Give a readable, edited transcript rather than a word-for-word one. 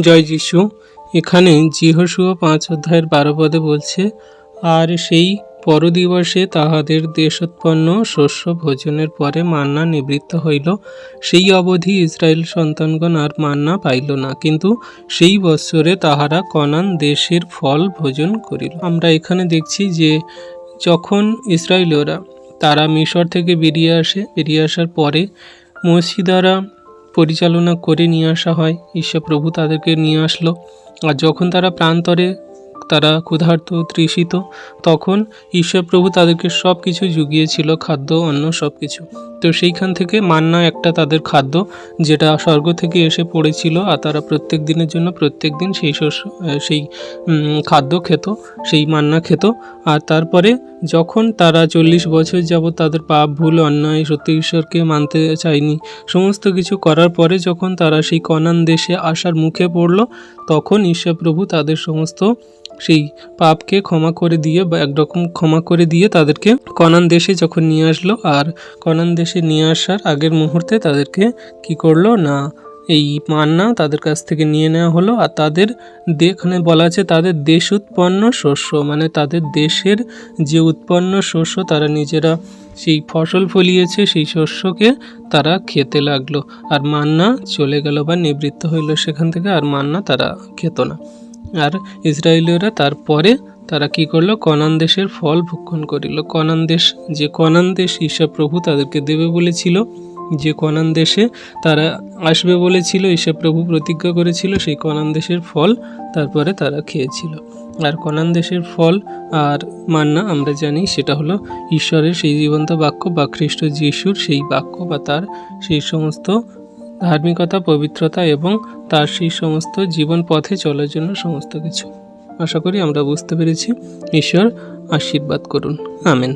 জয় যিশু। এখানে যিহোশুয়া 5 অধ্যায়ের 12 পদে বলছে, আর সেই পরদিবসে তাহাদের দেশোৎপন্ন শস্য ভোজনের পরে মান্না নিবৃত্ত হইল। সেই অবধি ইসরায়েল সন্তানগণ আর মান্না পাইল না, কিন্তু সেই বৎসরে তাহারা কনান দেশের ফল ভোজন করিল। আমরা এখানে দেখছি যে যখন ইসরায়েলীয়রা তারা মিশর থেকে বেরিয়ে আসার পরে মসি দ্বারা পরিচালনা করে নিয়ে আসা হয়, ঈশ্বর প্রভু তাদেরকে নিয়ে আসলো। আর যখন তারা প্রান্তরে তারা ক্ষুধার্ত তৃষিত, তখন ঈশ্বর প্রভু তাদেরকে সব কিছু জুগিয়েছিল, খাদ্য অন্ন সব কিছু। তো সেইখান থেকে মান্না একটা তাদের খাদ্য, যেটা স্বর্গ থেকে এসে পড়েছিল, আর তারা প্রত্যেক দিনের জন্য প্রত্যেক দিন সেই খাদ্য খেত, সেই মান্না খেত। আর তারপরে যখন তারা 40 বছর যাবৎ তাদের পাপ, ভুল, অন্যায়, সত্য ঈশ্বরকে মানতে চায়নি, সমস্ত কিছু করার পরে যখন তারা সেই কনান দেশে আসার মুখে পড়ল, তখন ঈশ্বর প্রভু তাদের সমস্ত সেই পাপকে ক্ষমা করে দিয়ে, বা একরকম ক্ষমা করে দিয়ে তাদেরকে কনান দেশে যখন নিয়ে আসলো। আর কনান দেশে নিয়ে আসার আগের মুহূর্তে তাদেরকে কি করলো না, এই মান্না তাদের কাছ থেকে নিয়ে নেওয়া হলো। আর তাদের এখানে বলা আছে তাদের দেশ উৎপন্ন শস্য, মানে তাদের দেশের যে উৎপন্ন শস্য তারা নিজেরা সেই ফসল ফলিয়েছে, সেই শস্যকে তারা খেতে লাগলো। আর মান্না চলে গেল বা নিবৃত্ত হইল সেখান থেকে, আর মান্না তারা খেত না। আর ইসরায়েলীয়রা তারপরে তারা কি করলো, কনান দেশের ফল ভক্ষণ করিল। কনান দেশ ঈশ্বর প্রভু তাদেরকে দেবে বলেছিল, যে কনান দেশে তারা আসবে বলেছিল, ঈশ্বর প্রভু প্রতিজ্ঞা করেছিল, সেই কনান দেশের ফল তারপরে তারা খেয়েছিল। আর কনান দেশের ফল আর মান্না আমরা জানি সেটা হলো ঈশ্বরের সেই জীবন্ত বাক্য, বা খ্রিস্ট যিশুর সেই বাক্য, বা তার সেই সমস্ত ধার্মিকতা, পবিত্রতা এবং তার সেই সমস্ত জীবন পথে চলার জন্য সমস্ত কিছু। আশা করি আমরা বুঝতে পেরেছি। ঈশ্বর আশীর্বাদ করুন। আমেন।